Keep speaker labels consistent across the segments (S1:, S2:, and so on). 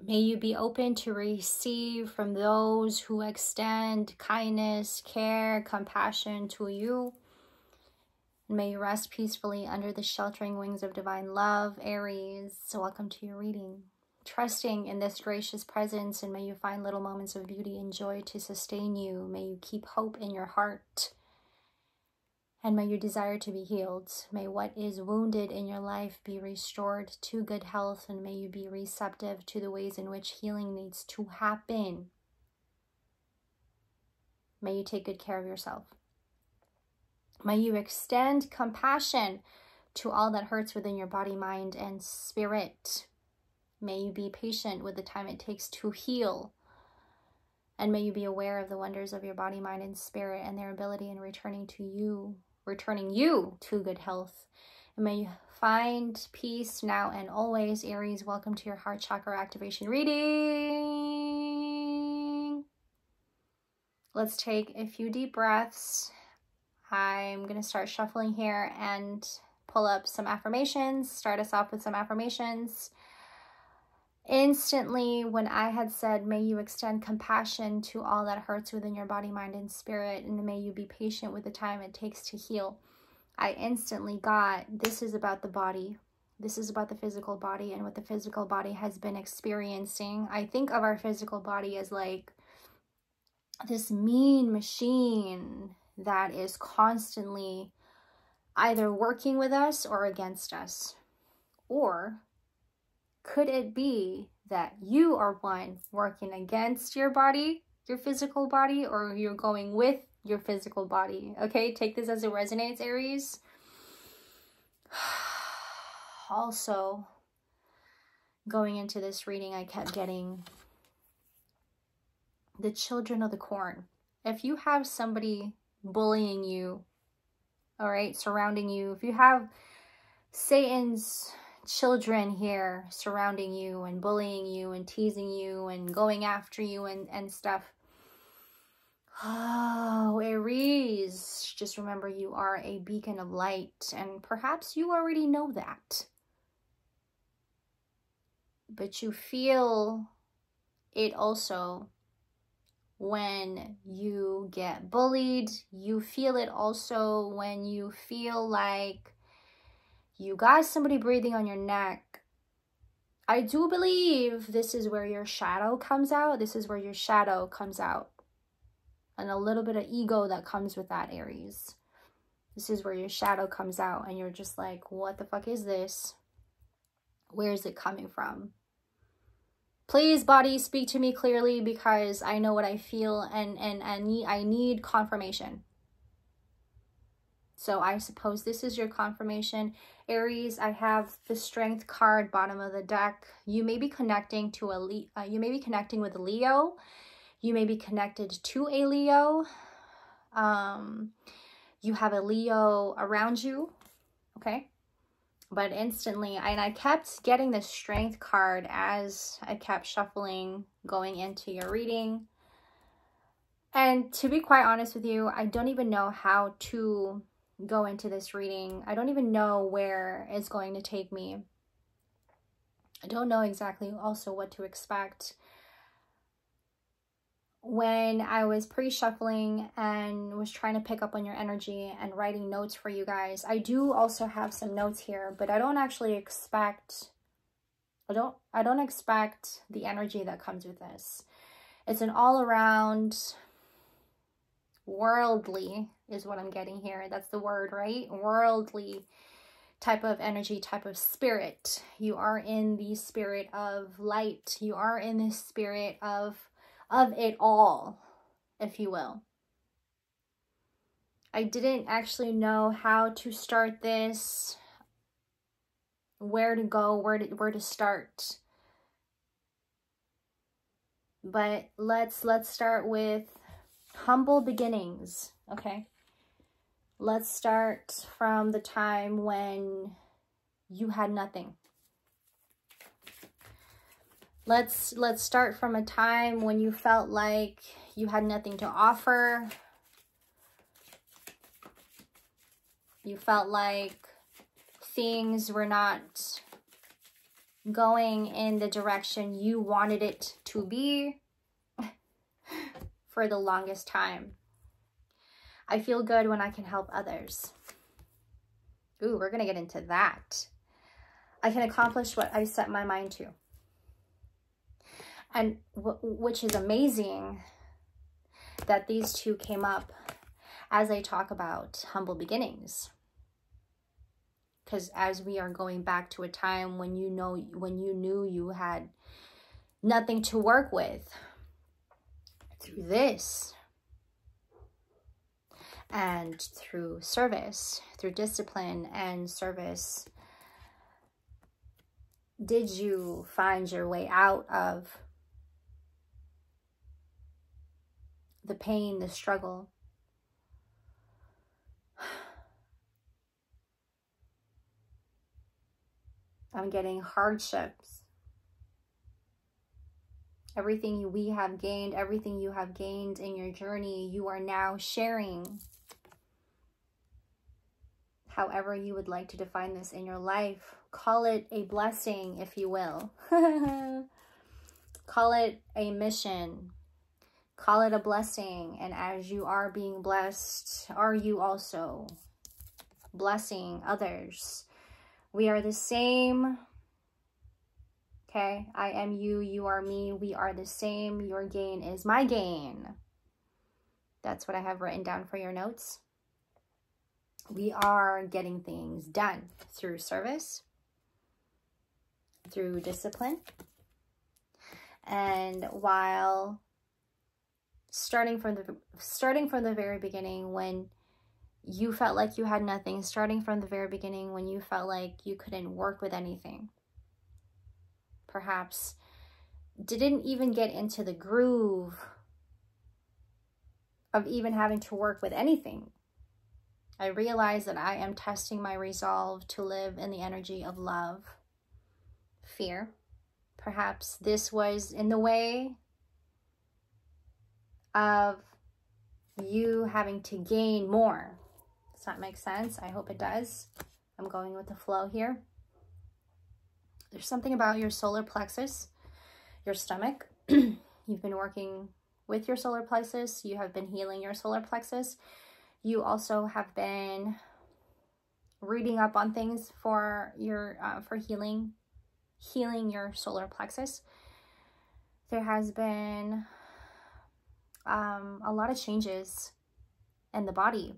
S1: May you be open to receive from those who extend kindness, care, compassion to you. May you rest peacefully under the sheltering wings of divine love, Aries. So welcome to your reading. Trusting in this gracious presence, and may you find little moments of beauty and joy to sustain you. May you keep hope in your heart, and may you desire to be healed. May what is wounded in your life be restored to good health, and may you be receptive to the ways in which healing needs to happen. May you take good care of yourself. May you extend compassion to all that hurts within your body, mind, and spirit. May you be patient with the time it takes to heal. And may you be aware of the wonders of your body, mind, and spirit and their ability in returning you to good health. And may you find peace now and always. Aries, welcome to your heart chakra activation reading. Let's take a few deep breaths. I'm going to start shuffling here and pull up some affirmations. Start us off with some affirmations. Instantly, when I had said, may you extend compassion to all that hurts within your body, mind, and spirit, and may you be patient with the time it takes to heal, I instantly got, this is about the body. This is about the physical body and what the physical body has been experiencing. I think of our physical body as like this mean machine that is constantly either working with us or against us. Or could it be that you are one working against your body, your physical body, or you're going with your physical body? Okay, take this as it resonates, Aries. Also, going into this reading, I kept getting the children of the corn. If you have somebody bullying you, all right, surrounding you, if you have Satan's children here surrounding you and bullying you and teasing you and going after you and stuff, oh, Aries, just remember you are a beacon of light, and perhaps you already know that, but you feel it also when you get bullied. You feel it also when you feel like you got somebody breathing on your neck. I do believe this is where your shadow comes out. This is where your shadow comes out. And a little bit of ego that comes with that, Aries. This is where your shadow comes out and you're just like, what the fuck is this? Where is it coming from? Please, body, speak to me clearly, because I know what I feel and I need confirmation. So I suppose this is your confirmation. Aries, I have the Strength card, bottom of the deck. You may be connecting to you may be connecting with a Leo. You may be connected to a Leo. You have a Leo around you, okay? But instantly, and I kept getting the Strength card as I kept shuffling going into your reading. And to be quite honest with you, I don't even know how to go into this reading. I don't even know where it's going to take me. I don't know exactly also what to expect. When I was pre-shuffling and was trying to pick up on your energy and writing notes for you guys, I do also have some notes here, but I don't actually expect, I don't expect the energy that comes with this. It's an all-around worldly is what I'm getting here. That's the word, right? Worldly type of energy, type of spirit. You are in the spirit of light. You are in the spirit of it all, if you will. I didn't actually know how to start this, where to go, where to start. But let's start with humble beginnings, okay? Let's start from the time when you had nothing. Let's start from a time when you felt like you had nothing to offer. You felt like things were not going in the direction you wanted it to be for the longest time. I feel good when I can help others. Ooh, we're going to get into that. I can accomplish what I set my mind to. And which is amazing that these two came up as I talk about humble beginnings. Because as we are going back to a time when you knew you had nothing to work with, through this and through service, through discipline and service, did you find your way out of the pain, the struggle? I'm getting hardships. Everything we have gained, everything you have gained in your journey, you are now sharing. However you would like to define this in your life. Call it a blessing, if you will. Call it a mission. Call it a blessing. And as you are being blessed, are you also blessing others? We are the same. Okay, I am you, you are me, we are the same. Your gain is my gain. That's what I have written down for your notes. We are getting things done through service, through discipline. And while starting from the very beginning, when you felt like you had nothing, starting from the very beginning when you felt like you couldn't work with anything, perhaps didn't even get into the groove of even having to work with anything, I realized that I am testing my resolve to live in the energy of love, fear. Perhaps this was in the way of you having to gain more. Does that make sense? I hope it does. I'm going with the flow here. There's something about your solar plexus, your stomach. You've been working with your solar plexus. You have been healing your solar plexus. You also have been reading up on things for your healing your solar plexus. There has been a lot of changes in the body.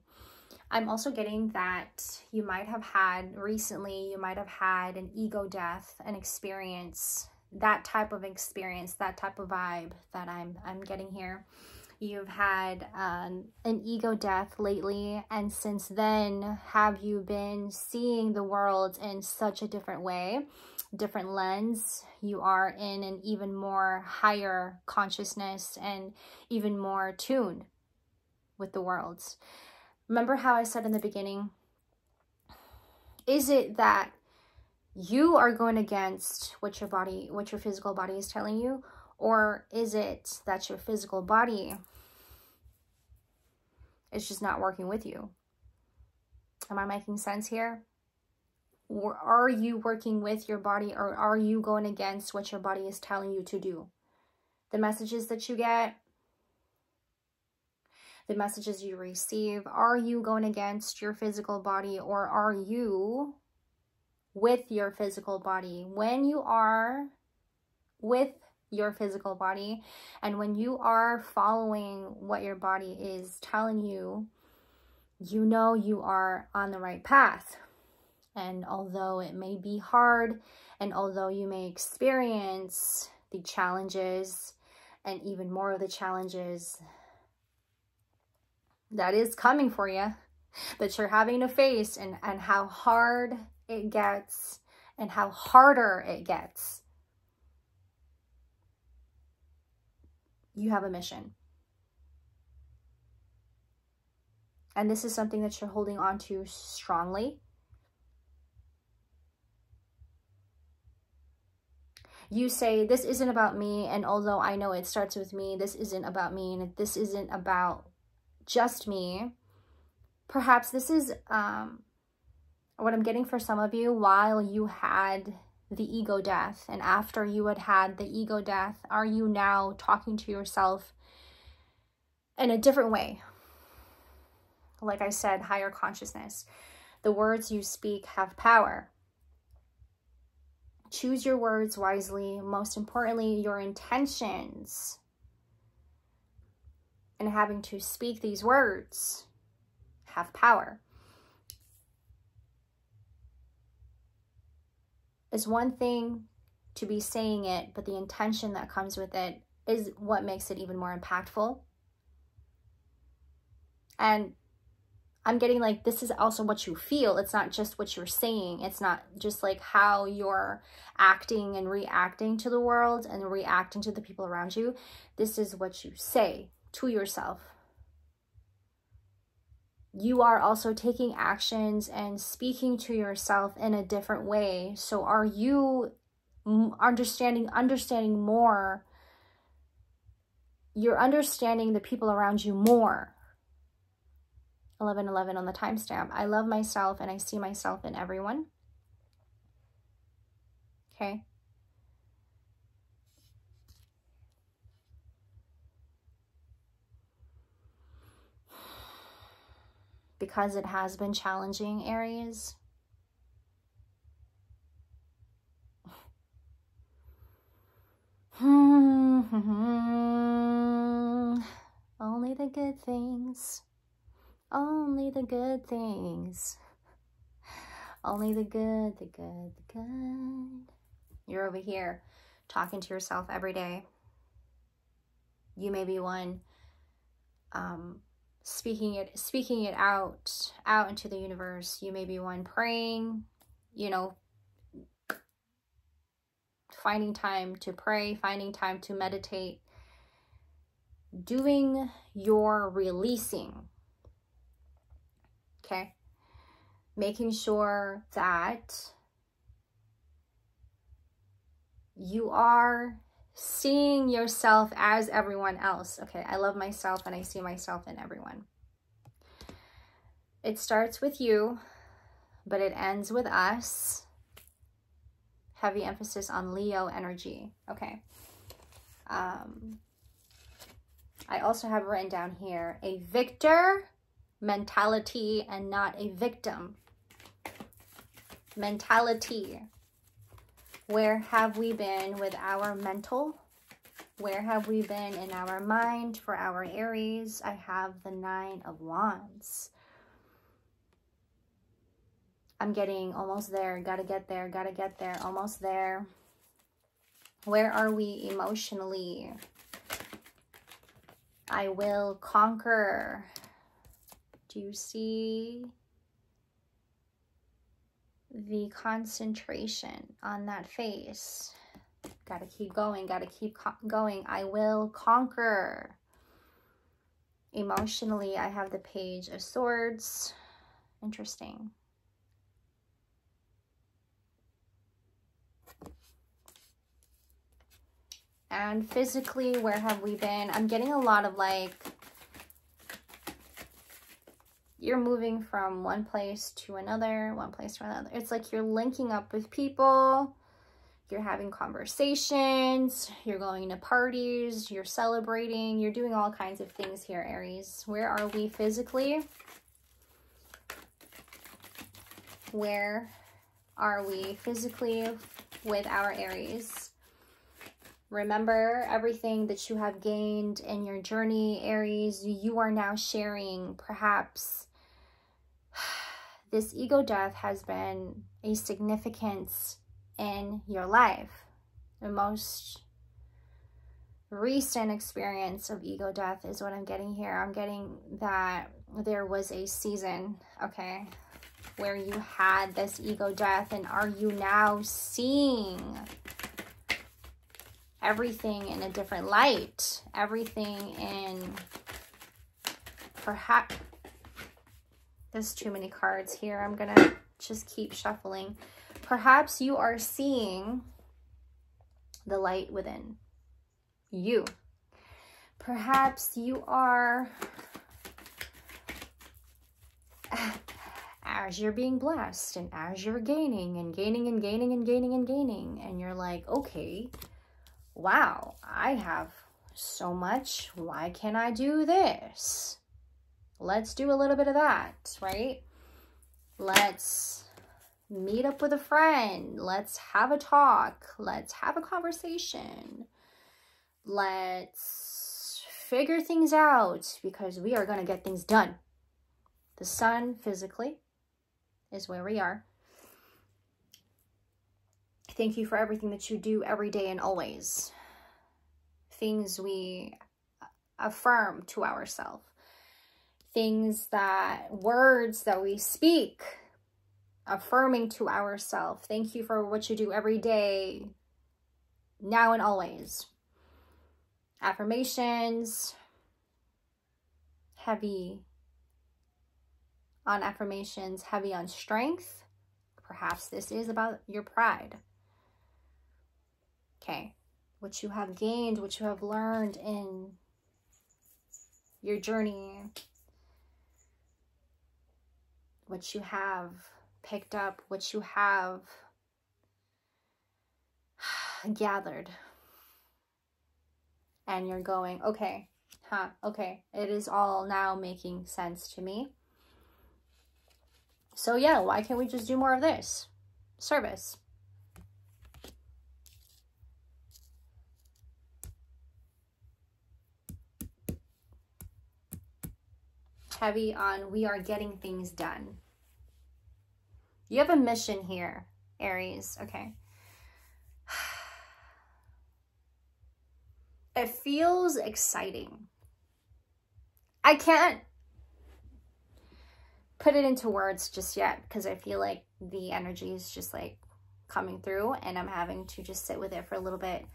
S1: I'm also getting that you might have had recently, an ego death, an experience, that type of experience, that type of vibe that I'm getting here. You've had an ego death lately, and since then, have you been seeing the world in such a different way, different lens? You are in an even more higher consciousness and even more tuned with the world. Remember how I said in the beginning, is it that you are going against what your physical body is telling you? Or is it that your physical body is just not working with you? Am I making sense here? Or are you working with your body, or are you going against what your body is telling you to do? The messages that you get, the messages you receive, are you going against your physical body, or are you with your physical body? When you are with your physical body, and when you are following what your body is telling you, you know you are on the right path. And although it may be hard, and although you may experience the challenges and even more of the challenges that is coming for you, that you're having to face, and how hard it gets and how harder it gets, you have a mission. And this is something that you're holding on to strongly. You say, this isn't about me, and although I know it starts with me, this isn't about me, and this isn't about just me. Perhaps this is what I'm getting for some of you. While you had the ego death, and after you had the ego death, are you now talking to yourself in a different way? Like I said, higher consciousness. The words you speak have power. Choose your words wisely. Most importantly, your intentions. And having to speak these words have power. It's one thing to be saying it, but the intention that comes with it is what makes it even more impactful. And I'm getting like, this is also what you feel. It's not just what you're saying. It's not just like how you're acting and reacting to the world and reacting to the people around you. This is what you say to yourself. You are also taking actions and speaking to yourself in a different way. So are you understanding more? You're understanding the people around you more. 1111 on the timestamp. I love myself and I see myself in everyone. Okay. Because it has been challenging, Aries. Only the good things. Only the good things. Only the good, the good, the good. You're over here talking to yourself every day. You may be one speaking it out into the universe. You may be one praying, you know, finding time to pray, finding time to meditate, doing your releasing. Okay, making sure that you are seeing yourself as everyone else. Okay, I love myself and I see myself in everyone. It starts with you, but it ends with us. Heavy emphasis on Leo energy. Okay. I also have written down here a victor mentality and not a victim mentality. Where have we been with our mental? Where have we been in our mind for our Aries? I have the 9 of Wands. I'm getting almost there. Gotta get there. Gotta get there. Almost there. Where are we emotionally? I will conquer. Do you see the concentration on that face? Gotta keep going. Gotta keep going. I will conquer. Emotionally, I have the Page of Swords. Interesting. And physically, where have we been? I'm getting a lot of like, you're moving from one place to another, one place to another. It's like you're linking up with people, you're having conversations, you're going to parties, you're celebrating, you're doing all kinds of things here, Aries. Where are we physically? Where are we physically with our Aries? Remember everything that you have gained in your journey, Aries. You are now sharing. Perhaps this ego death has been a significance in your life. The most recent experience of ego death is what I'm getting here. I'm getting that there was a season, okay, where you had this ego death, and are you now seeing everything in a different light? Everything in, perhaps, there's too many cards here. I'm gonna just keep shuffling. Perhaps you are seeing the light within you. Perhaps you are as you're being blessed and as you're gaining and gaining and gaining and gaining and gaining, and you're like, okay, wow, I have so much. Why can't I do this? Let's do a little bit of that, right? Let's meet up with a friend. Let's have a talk. Let's have a conversation. Let's figure things out, because we are going to get things done. The sun physically is where we are. Thank you for everything that you do every day and always. Things we affirm to ourselves. Things words that we speak, affirming to ourselves. Thank you for what you do every day, now and always. Affirmations, heavy on affirmations, heavy on strength. Perhaps this is about your pride. Okay, what you have gained, what you have learned in your journey, what you have picked up, what you have gathered. And you're going, okay, okay, it is all now making sense to me. So yeah, why can't we just do more of this? Service. Heavy on we are getting things done. You have a mission here, Aries. Okay. It feels exciting. I can't put it into words just yet, because I feel like the energy is just like coming through, and I'm having to just sit with it for a little bit.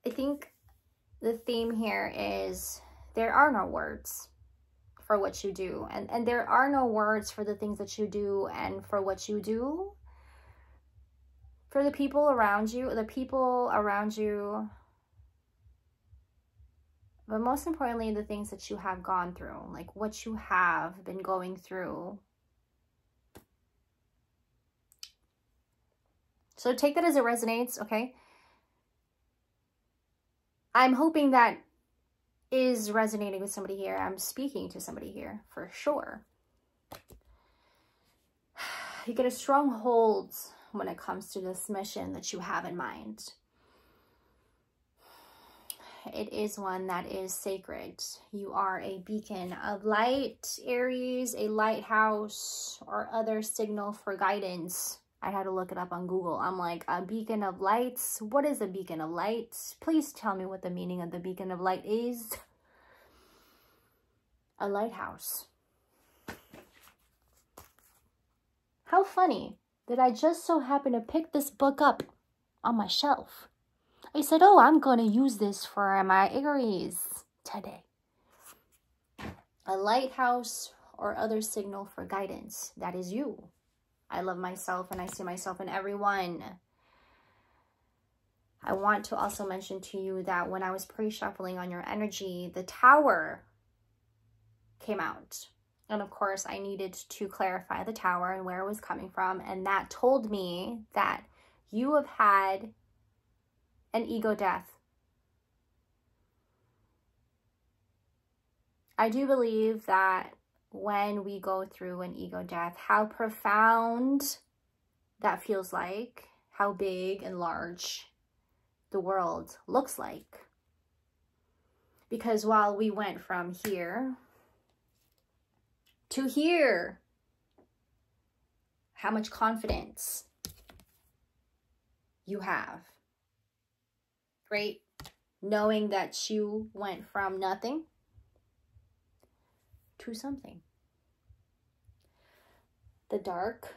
S1: I think the theme here is there are no words for what you do, and there are no words for the things that you do and for what you do. For the people around you, but most importantly, the things that you have gone through, like what you have been going through. So take that as it resonates, okay? I'm hoping that is resonating with somebody here. I'm speaking to somebody here for sure. You get a strong hold when it comes to this mission that you have in mind. It is one that is sacred. You are a beacon of light, Aries, a lighthouse, or other signal for guidance. I had to look it up on Google. I'm like, a beacon of lights? What is a beacon of light? Please tell me what the meaning of the beacon of light is. A lighthouse. How funny that I just so happen to pick this book up on my shelf. I said, oh, I'm going to use this for my Aries today. A lighthouse or other signal for guidance. That is you. I love myself and I see myself in everyone. I want to also mention to you that when I was pre-shuffling on your energy, the Tower came out. And of course, I needed to clarify the Tower and where it was coming from. And that told me that you have had an ego death. I do believe that when we go through an ego death, how profound that feels like, how big and large the world looks like. Because while we went from here to here, how much confidence you have, right? Knowing that you went from nothing to something. The dark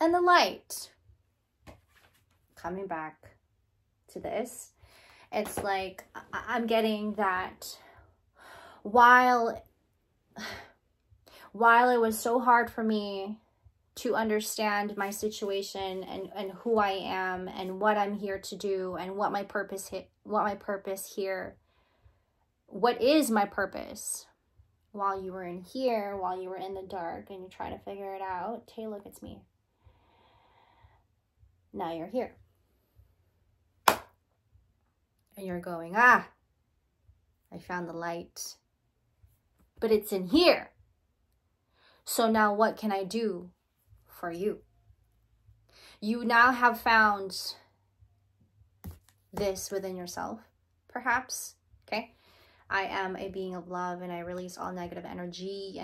S1: and the light. Coming back to this, it's like I'm getting that while it was so hard for me to understand my situation and who I am and what I'm here to do and what my purpose here, what is my purpose? while you were in here, while you were in the dark and you're trying to figure it out. Hey, look, it's me. Now you're here. And you're going, I found the light. But it's in here. So now what can I do for you? You now have found this within yourself, perhaps, okay? I am a being of love and I release all negative energy.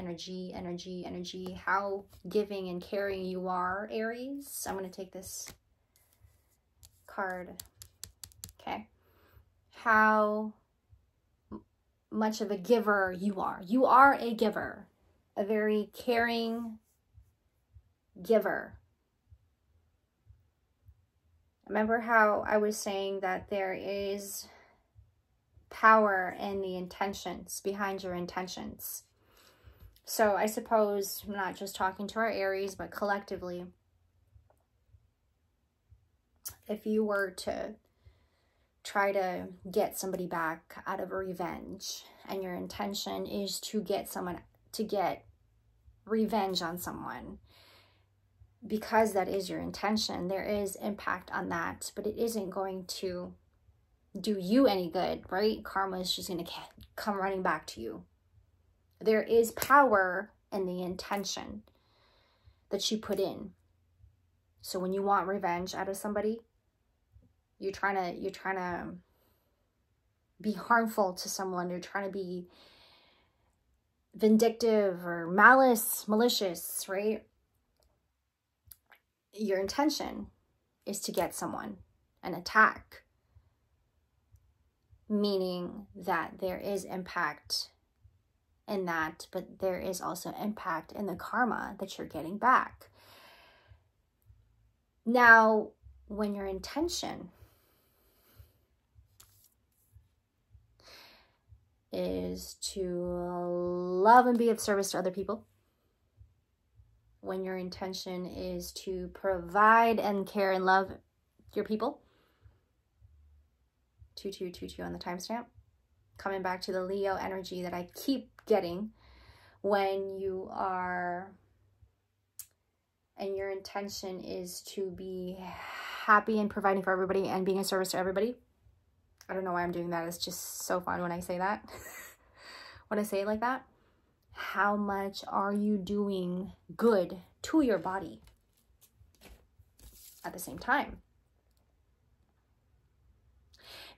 S1: How giving and caring you are, Aries. I'm going to take this card, okay? How much of a giver you are. You are a giver, a very caring giver. Remember how I was saying that there is power in the intentions, behind your intentions. So I suppose I'm not just talking to our Aries, but collectively, if you were to try to get somebody back out of revenge, and your intention is to get revenge on someone, because that is your intention, there is impact on that, but it isn't going to do you any good, right? Karma is just going to come running back to you. There is power in the intention that you put in. So when you want revenge out of somebody, you're trying to be harmful to someone. You're trying to be vindictive or malicious, right? Your intention is to get someone, an attack, meaning that there is impact in that, but there is also impact in the karma that you're getting back. Now, when your intention is to love and be of service to other people, when your intention is to provide and care and love your people, 2222 on the timestamp, coming back to the Leo energy that I keep getting, when you are, and your intention is to be happy and providing for everybody and being of service to everybody. I don't know why I'm doing that. It's just so fun when I say that. When I say it like that. How much are you doing good to your body at the same time?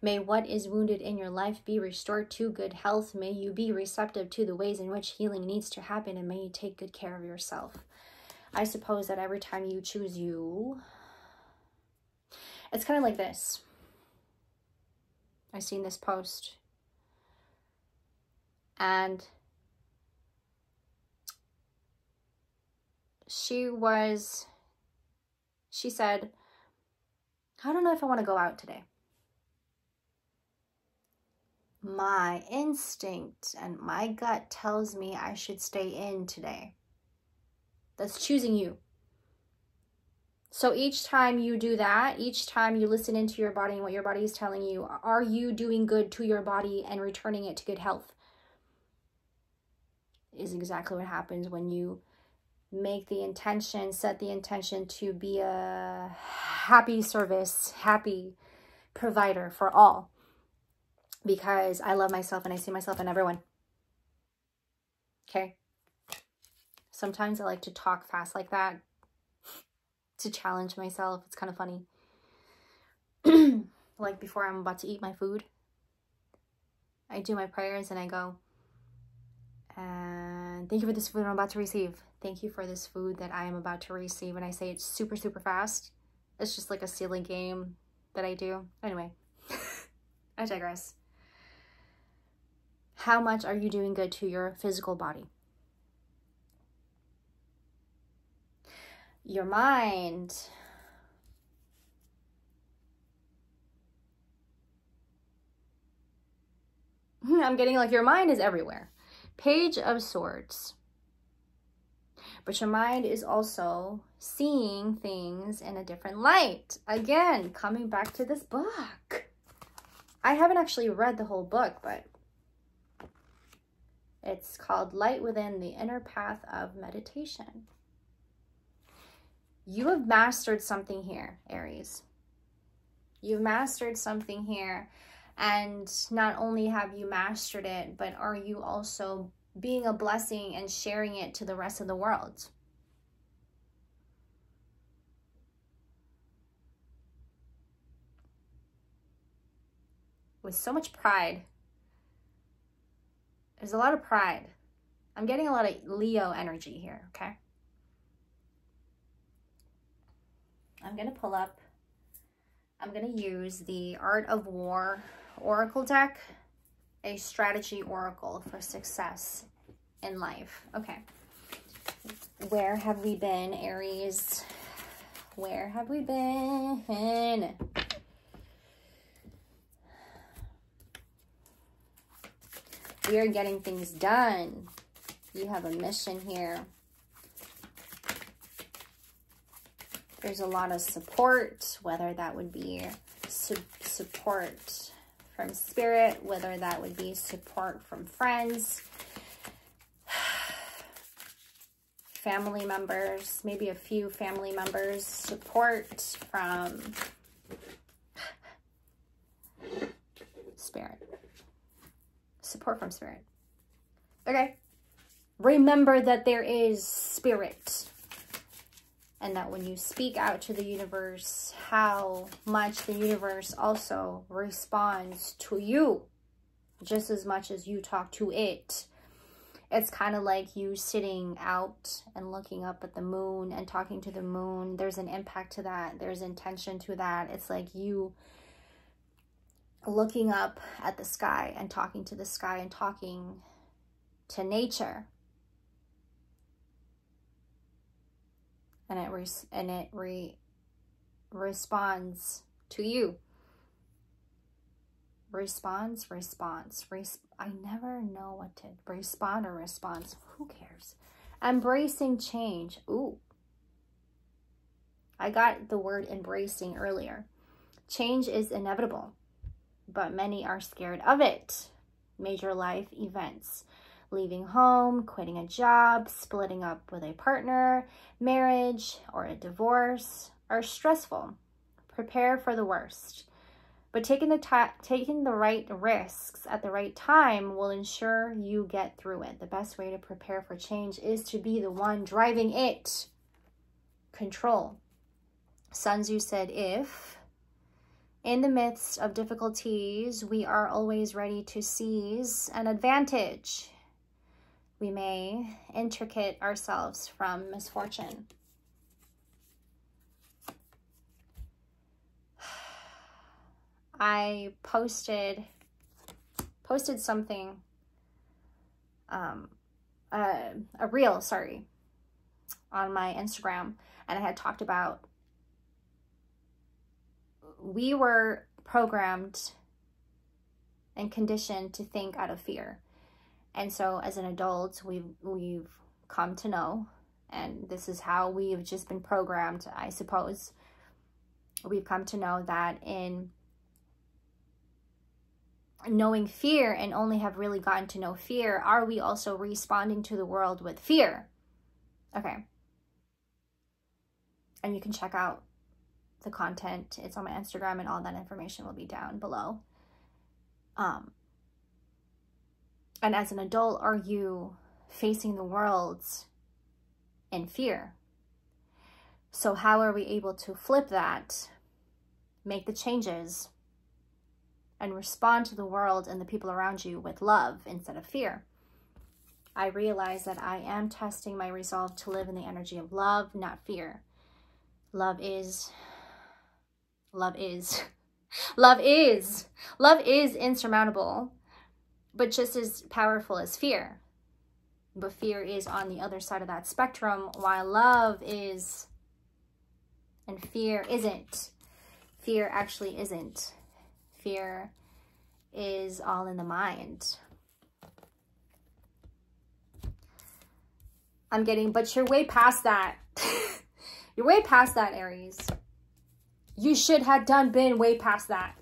S1: May what is wounded in your life be restored to good health. May you be receptive to the ways in which healing needs to happen, and may you take good care of yourself. I suppose that every time you choose you, it's kind of like this. I seen this post, and she said, I don't know if I want to go out today. My instinct and my gut tells me I should stay in today. That's choosing you. So each time you do that, each time you listen into your body and what your body is telling you, are you doing good to your body and returning it to good health? Is exactly what happens when you make the intention, set the intention to be a happy service, happy provider for all. Because I love myself and I see myself in everyone. Okay? Sometimes I like to talk fast like that to challenge myself. It's kind of funny. Like before I'm about to eat my food, I do my prayers and I go, and thank you for this food I'm about to receive. Thank you for this food that I am about to receive. And I say it super, super fast. It's just like a silly game that I do. Anyway, I digress. How much are you doing good to your physical body? Your mind. I'm getting like your mind is everywhere. Page of Swords. But your mind is also seeing things in a different light. Again, coming back to this book. I haven't actually read the whole book, but It's called Light Within, the Inner Path of Meditation. You have mastered something here, Aries. You've mastered something here. And not only have you mastered it, but are you also being a blessing and sharing it to the rest of the world? With so much pride. There's a lot of pride. I'm getting a lot of Leo energy here, okay? I'm going to pull up, I'm going to use the Art of War Oracle deck, a strategy oracle for success in life. Okay. Where have we been, Aries? Where have we been? We are getting things done. You have a mission here. There's a lot of support, whether that would be support from spirit, whether that would be support from friends, family members, maybe a few family members, support from spirit. Support from spirit. Okay. Remember that there is spirit. And that when you speak out to the universe, how much the universe also responds to you. Just as much as you talk to it. It's kind of like you sitting out and looking up at the moon and talking to the moon. There's an impact to that. There's intention to that. It's like you looking up at the sky and talking to the sky and talking to nature. And it responds to you. Response. I never know what to respond or response. Who cares? Embracing change. Ooh. I got the word embracing earlier. Change is inevitable, but many are scared of it. Major life events. Leaving home, quitting a job, splitting up with a partner, marriage, or a divorce are stressful. Prepare for the worst. But taking the right risks at the right time will ensure you get through it. The best way to prepare for change is to be the one driving it. Control. Sun Tzu said, if in the midst of difficulties, we are always ready to seize an advantage, we may intricate ourselves from misfortune. I posted something, a reel, sorry, on my Instagram, and I had talked about we were programmed and conditioned to think out of fear. And so as an adult, we've come to know, and this is how we've just been programmed, I suppose. We've come to know that in knowing fear and only have really gotten to know fear, are we also responding to the world with fear? Okay. And you can check out the content. It's on my Instagram, and all that information will be down below. And as an adult, are you facing the world in fear? So how are we able to flip that, make the changes, and respond to the world and the people around you with love instead of fear? I realize that I am testing my resolve to live in the energy of love, not fear. Love is insurmountable, but just as powerful as fear. But fear is on the other side of that spectrum, while love is, and fear isn't. Fear actually isn't. Fear is all in the mind. But you're way past that. You're way past that, Aries. You should have been way past that,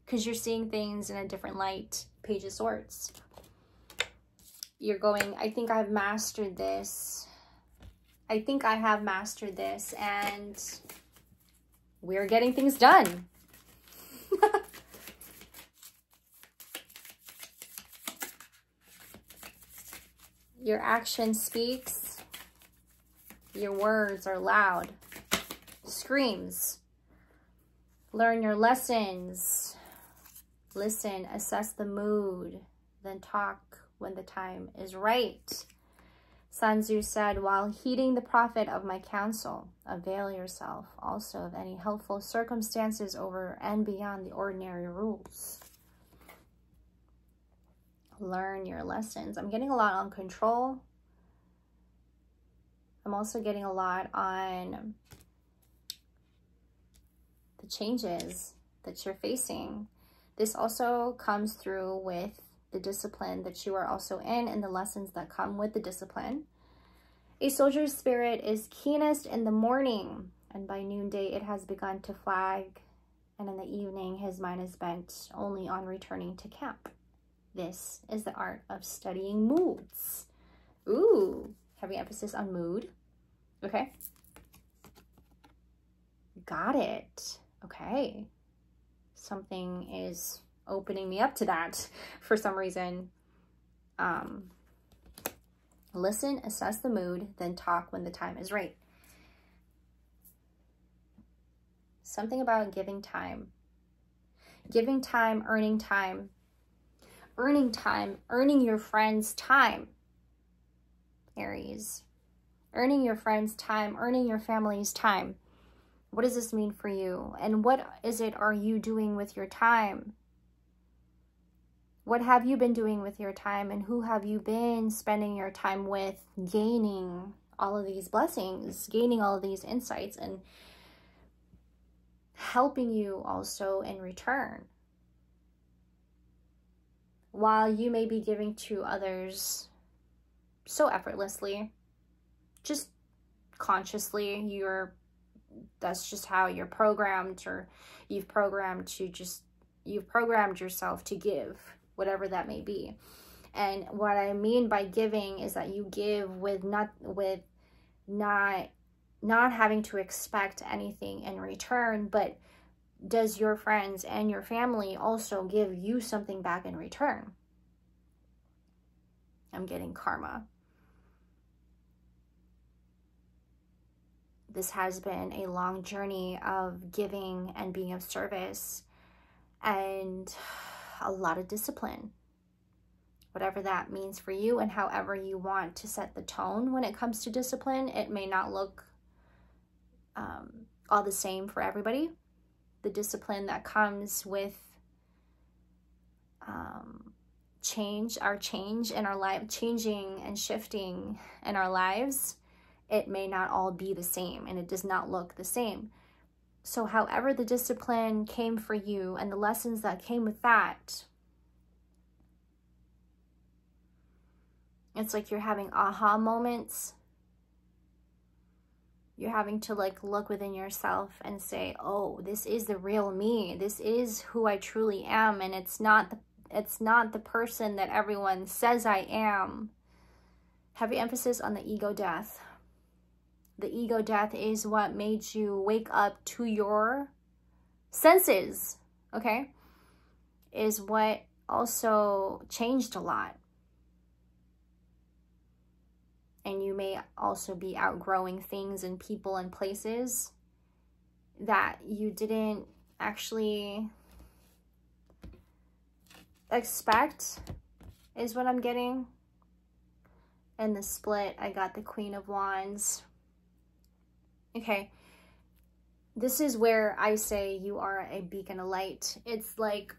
S1: because you're seeing things in a different light. Page of Swords. you're going, I think I've mastered this. I think I have mastered this, and we're getting things done. Your action speaks. Your words are loud. Screams. Learn your lessons. Listen, assess the mood, then talk when the time is right. Sun Tzu said, while heeding the profit of my counsel, avail yourself also of any helpful circumstances over and beyond the ordinary rules. Learn your lessons. I'm getting a lot on control. I'm also getting a lot on the changes that you're facing. This also comes through with the discipline that you are also in and the lessons that come with the discipline. A soldier's spirit is keenest in the morning, and by noonday it has begun to flag, and in the evening his mind is bent only on returning to camp. This is the art of studying moods. Ooh, heavy emphasis on mood. Okay. Got it. Okay. Something is opening me up to that for some reason. Listen, assess the mood, then talk when the time is right. Something about giving time. Giving time, earning time. Earning time, earning your friend's time. Aries. Earning your friend's time, earning your family's time. What does this mean for you? And what is it are you doing with your time? What have you been doing with your time, and who have you been spending your time with, gaining all of these blessings, gaining all of these insights, and helping you also in return? While you may be giving to others so effortlessly, just consciously, that's just how you're programmed, or you've programmed yourself to give, whatever that may be. And what I mean by giving is that you give with not having to expect anything in return, but does your friends and your family also give you something back in return? I'm getting karma. This has been a long journey of giving and being of service, and a lot of discipline, whatever that means for you, and however you want to set the tone when it comes to discipline. It may not look all the same for everybody. The discipline that comes with change in our life, changing and shifting in our lives, it may not all be the same, and it does not look the same. So however the discipline came for you and the lessons that came with that, it's like you're having aha moments. You're having to look within yourself and say, oh, this is the real me. This is who I truly am, and it's not the person that everyone says I am. Heavy emphasis on the ego death. The ego death is what made you wake up to your senses, okay? Is what also changed a lot. And you may also be outgrowing things and people and places that you didn't actually expect, is what I'm getting. In the split, I got the Queen of Wands. Okay, this is where I say you are a beacon of light. It's like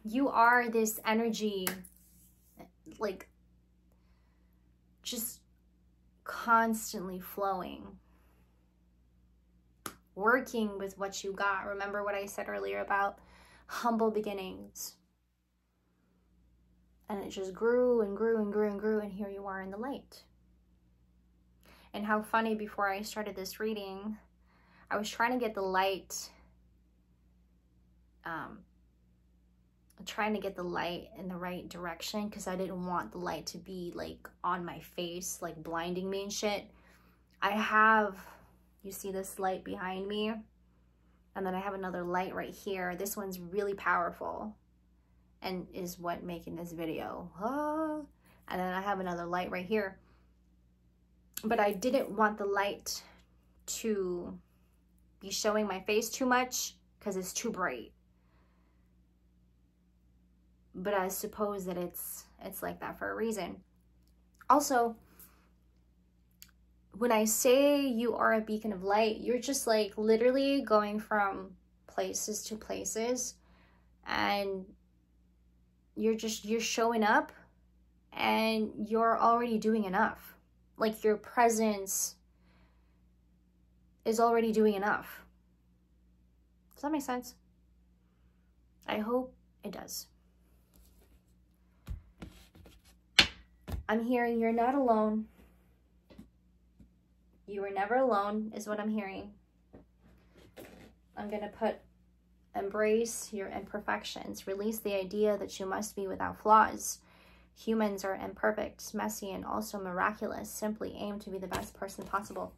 S1: you are this energy, like just constantly flowing, working with what you got. Remember what I said earlier about humble beginnings? And it just grew and grew and grew and grew, and here you are in the light. And how funny, before I started this reading, I was trying to get the light trying to get the light in the right direction because I didn't want the light to be like on my face, like blinding me and shit. I have, you see this light behind me? And then I have another light right here. This one's really powerful and is what making this video. And then I have another light right here. But I didn't want the light to be showing my face too much because it's too bright. But I suppose that it's like that for a reason. Also, when I say you are a beacon of light, you're just like literally going from places to places, and you're showing up and you're already doing enough. Like your presence is already doing enough. Does that make sense? I hope it does. I'm hearing you're not alone. You were never alone is what I'm hearing. I'm going to put embrace your imperfections. Release the idea that you must be without flaws. Humans are imperfect, messy, and also miraculous. Simply aim to be the best person possible.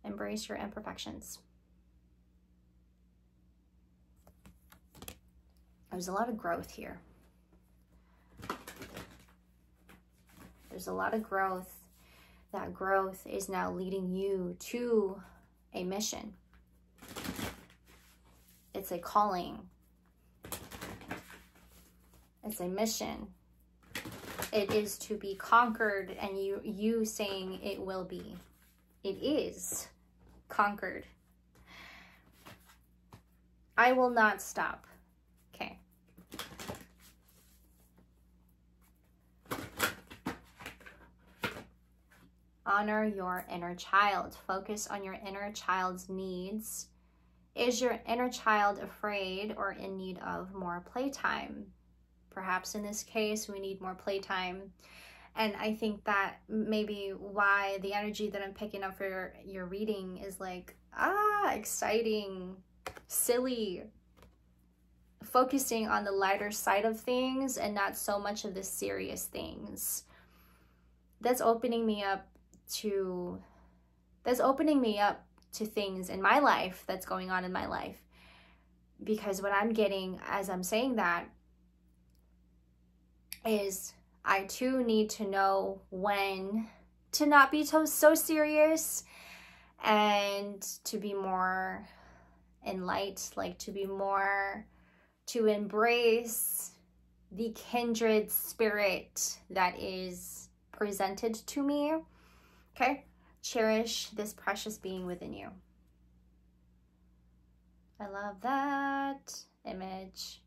S1: Embrace your imperfections. There's a lot of growth here. There's a lot of growth. That growth is now leading you to a mission. It's a calling. It's a mission. It is to be conquered, and you saying it will be. It is conquered. I will not stop. Okay. Honor your inner child. Focus on your inner child's needs. Is your inner child afraid or in need of more playtime? Perhaps in this case, we need more playtime. And I think that maybe why the energy that I'm picking up for your reading is like, exciting, silly, focusing on the lighter side of things and not so much of the serious things. That's opening me up to things in my life that's going on in my life. Because what I'm getting as I'm saying that is I too need to know when to not be so serious and to be more in light, like to embrace the kindred spirit that is presented to me. Okay? Cherish this precious being within you. I love that image.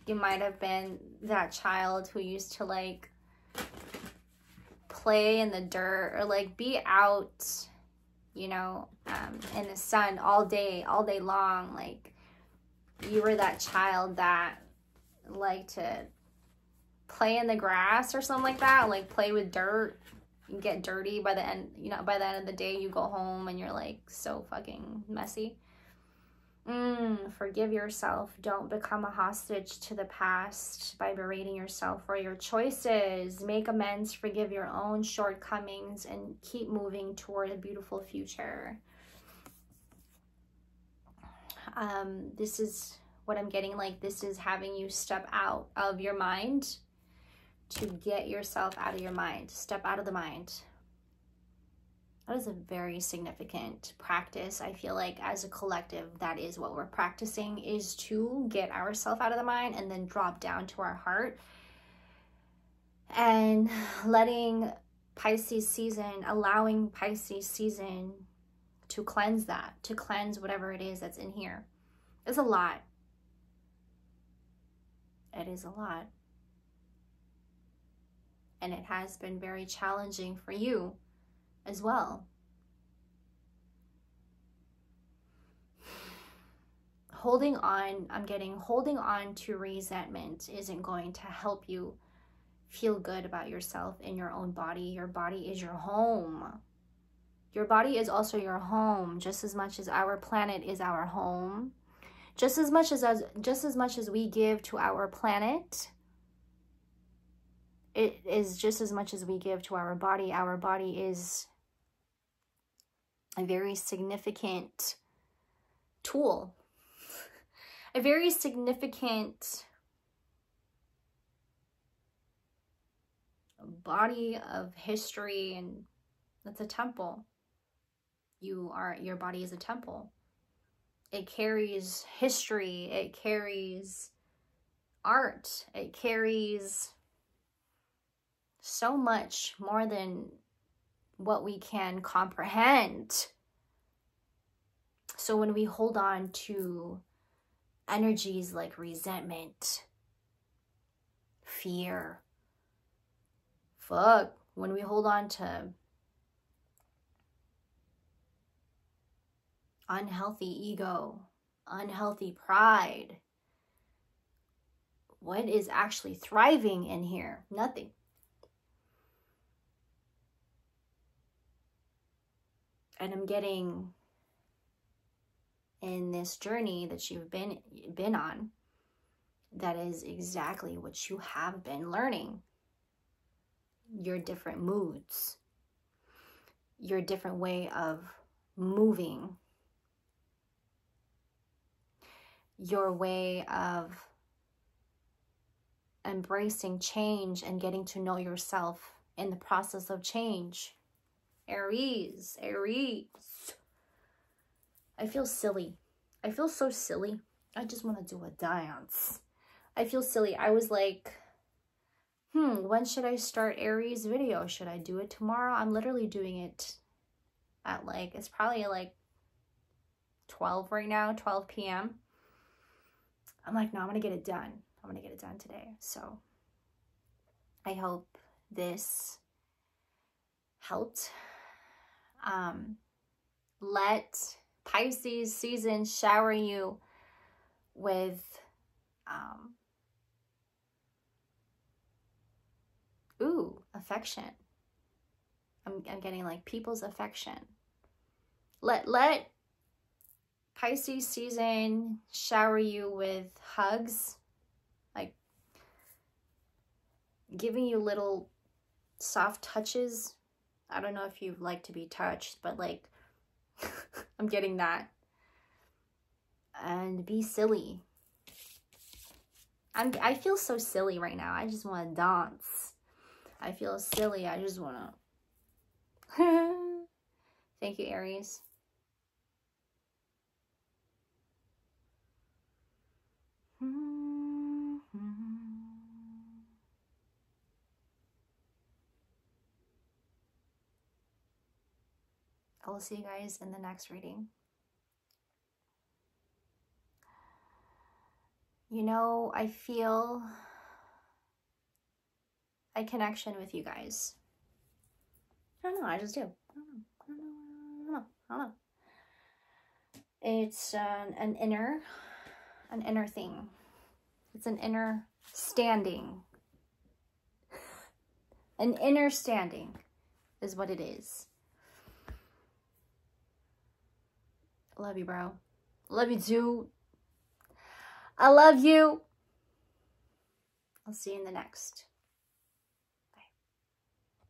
S1: You might have been that child who used to like play in the dirt or like be out, you know, in the sun all day long. Like you were that child that liked to play in the grass or something like that, like play with dirt. You get dirty by the end, you know, by the end of the day you go home and you're like so fucking messy. Forgive yourself. Don't become a hostage to the past by berating yourself for your choices. Make amends, forgive your own shortcomings, and keep moving toward a beautiful future. This is what I'm getting, like this is having you step out of your mind to get yourself out of your mind. Step out of the mind. That is a very significant practice. I feel like as a collective, that is what we're practicing, is to get ourselves out of the mind and then drop down to our heart. And letting Pisces season, allowing Pisces season to cleanse that, to cleanse whatever it is that's in here. It's a lot. It is a lot. And it has been very challenging for you as well. Holding on, I'm getting holding on to resentment isn't going to help you feel good about yourself in your own body. Your body is your home. Your body is also your home, just as much as our planet is our home. Just as much as we give to our planet, it is just as much as we give to our body. Our body is a very significant tool, a very significant body of history, and that's a temple. Your body is a temple. It carries history, it carries art, it carries so much more than what we can comprehend. So when we hold on to energies like resentment, fear, when we hold on to unhealthy ego, unhealthy pride, what is actually thriving in here? Nothing. And I'm getting in this journey that you've been on, that is exactly what you have been learning. Your different moods, your different way of moving, your way of embracing change and getting to know yourself in the process of change. Aries, Aries. I feel silly. I feel so silly. I just want to do a dance. I feel silly. I was like, when should I start Aries video? Should I do it tomorrow? I'm literally doing it at like, it's probably like 12 right now, 12 p.m. I'm like, no, I'm going to get it done. I'm going to get it done today. So I hope this helped. Let Pisces season shower you with affection. I'm getting like people's affection. Let Pisces season shower you with hugs, like giving you little soft touches. I don't know if you like to be touched, but like I'm getting that. And be silly. I feel so silly right now. I just want to dance. I feel silly. I just want to. Thank you, Aries. I will see you guys in the next reading. You know, I feel a connection with you guys. I don't know, I just do. I don't know. It's an inner thing. It's an inner standing. An inner standing is what it is. I love you, bro. Love you too. I love you. I'll see you in the next.